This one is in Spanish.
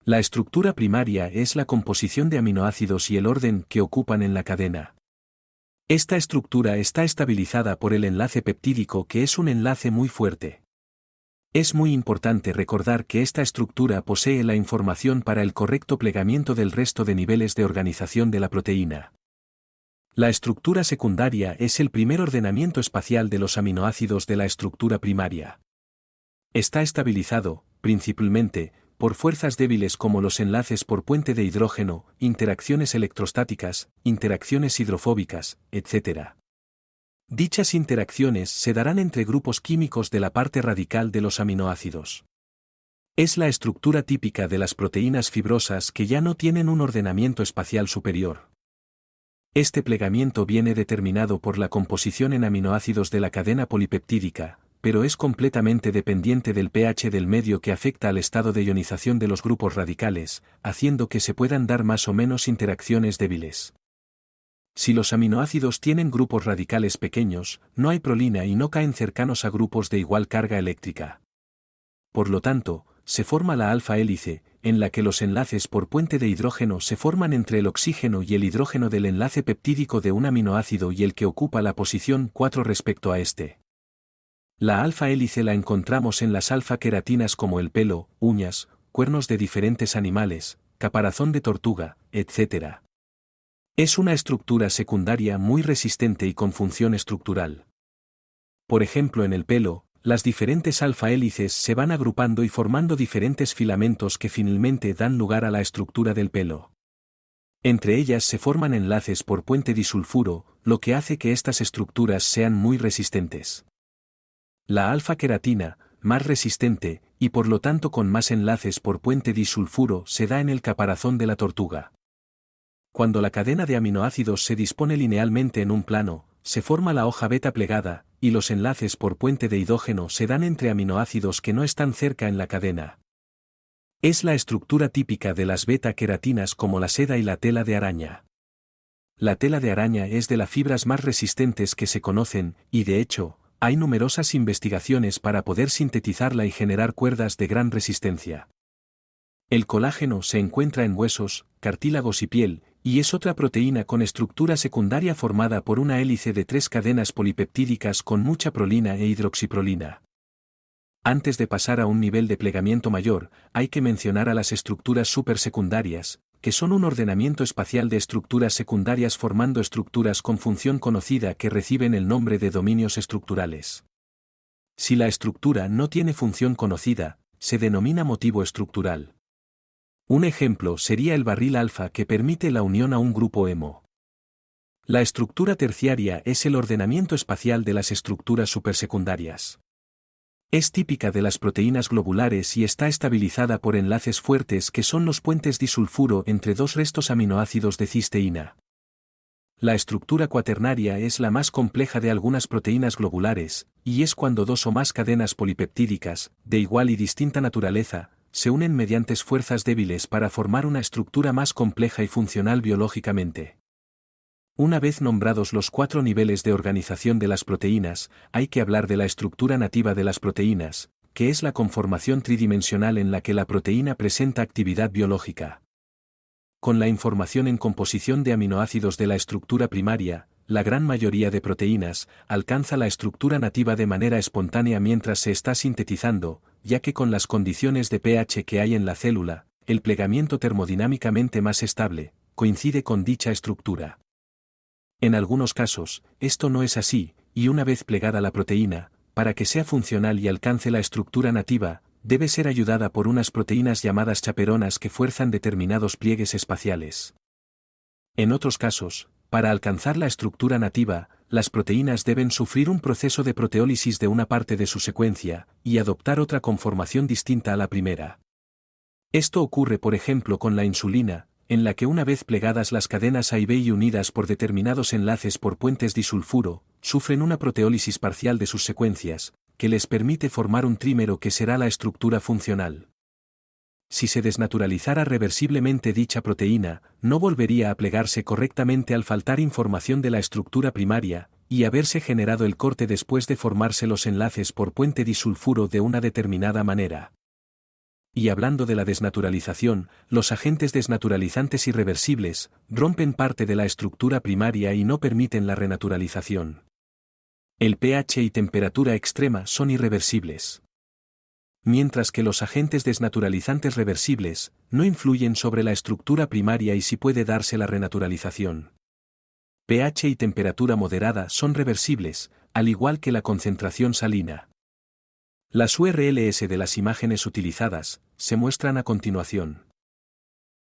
La estructura primaria es la composición de aminoácidos y el orden que ocupan en la cadena. Esta estructura está estabilizada por el enlace peptídico, que es un enlace muy fuerte. Es muy importante recordar que esta estructura posee la información para el correcto plegamiento del resto de niveles de organización de la proteína. La estructura secundaria es el primer ordenamiento espacial de los aminoácidos de la estructura primaria. Está estabilizado, principalmente, por fuerzas débiles como los enlaces por puente de hidrógeno, interacciones electrostáticas, interacciones hidrofóbicas, etc. Dichas interacciones se darán entre grupos químicos de la parte radical de los aminoácidos. Es la estructura típica de las proteínas fibrosas que ya no tienen un ordenamiento espacial superior. Este plegamiento viene determinado por la composición en aminoácidos de la cadena polipeptídica, pero es completamente dependiente del pH del medio, que afecta al estado de ionización de los grupos radicales, haciendo que se puedan dar más o menos interacciones débiles. Si los aminoácidos tienen grupos radicales pequeños, no hay prolina y no caen cercanos a grupos de igual carga eléctrica. Por lo tanto, se forma la alfa-hélice, en la que los enlaces por puente de hidrógeno se forman entre el oxígeno y el hidrógeno del enlace peptídico de un aminoácido y el que ocupa la posición 4 respecto a este. La alfa-hélice la encontramos en las alfa-queratinas como el pelo, uñas, cuernos de diferentes animales, caparazón de tortuga, etc. Es una estructura secundaria muy resistente y con función estructural. Por ejemplo, en el pelo, las diferentes alfa-hélices se van agrupando y formando diferentes filamentos que finalmente dan lugar a la estructura del pelo. Entre ellas se forman enlaces por puente disulfuro, lo que hace que estas estructuras sean muy resistentes. La alfa-queratina, más resistente, y por lo tanto con más enlaces por puente disulfuro, se da en el caparazón de la tortuga. Cuando la cadena de aminoácidos se dispone linealmente en un plano, se forma la hoja beta plegada, y los enlaces por puente de hidrógeno se dan entre aminoácidos que no están cerca en la cadena. Es la estructura típica de las beta-queratinas como la seda y la tela de araña. La tela de araña es de las fibras más resistentes que se conocen, y de hecho, hay numerosas investigaciones para poder sintetizarla y generar cuerdas de gran resistencia. El colágeno se encuentra en huesos, cartílagos y piel, y es otra proteína con estructura secundaria formada por una hélice de 3 cadenas polipeptídicas con mucha prolina e hidroxiprolina. Antes de pasar a un nivel de plegamiento mayor, hay que mencionar a las estructuras supersecundarias, que son un ordenamiento espacial de estructuras secundarias formando estructuras con función conocida que reciben el nombre de dominios estructurales. Si la estructura no tiene función conocida, se denomina motivo estructural. Un ejemplo sería el barril alfa, que permite la unión a un grupo hemo. La estructura terciaria es el ordenamiento espacial de las estructuras supersecundarias. Es típica de las proteínas globulares y está estabilizada por enlaces fuertes que son los puentes disulfuro entre dos restos aminoácidos de cisteína. La estructura cuaternaria es la más compleja de algunas proteínas globulares, y es cuando 2 o más cadenas polipeptídicas, de igual y distinta naturaleza, se unen mediante fuerzas débiles para formar una estructura más compleja y funcional biológicamente. Una vez nombrados los 4 niveles de organización de las proteínas, hay que hablar de la estructura nativa de las proteínas, que es la conformación tridimensional en la que la proteína presenta actividad biológica. Con la información en composición de aminoácidos de la estructura primaria, la gran mayoría de proteínas alcanza la estructura nativa de manera espontánea mientras se está sintetizando, ya que con las condiciones de pH que hay en la célula, el plegamiento termodinámicamente más estable, coincide con dicha estructura. En algunos casos, esto no es así, y una vez plegada la proteína, para que sea funcional y alcance la estructura nativa, debe ser ayudada por unas proteínas llamadas chaperonas que fuerzan determinados pliegues espaciales. En otros casos, para alcanzar la estructura nativa, las proteínas deben sufrir un proceso de proteólisis de una parte de su secuencia, y adoptar otra conformación distinta a la primera. Esto ocurre por ejemplo con la insulina, en la que una vez plegadas las cadenas A y B y unidas por determinados enlaces por puentes disulfuro, sufren una proteólisis parcial de sus secuencias, que les permite formar un trímero que será la estructura funcional. Si se desnaturalizara reversiblemente dicha proteína, no volvería a plegarse correctamente al faltar información de la estructura primaria, y haberse generado el corte después de formarse los enlaces por puente disulfuro de una determinada manera. Y hablando de la desnaturalización, los agentes desnaturalizantes irreversibles rompen parte de la estructura primaria y no permiten la renaturalización. El pH y temperatura extrema son irreversibles. Mientras que los agentes desnaturalizantes reversibles no influyen sobre la estructura primaria y sí puede darse la renaturalización. pH y temperatura moderada son reversibles, al igual que la concentración salina. Las URLs de las imágenes utilizadas se muestran a continuación.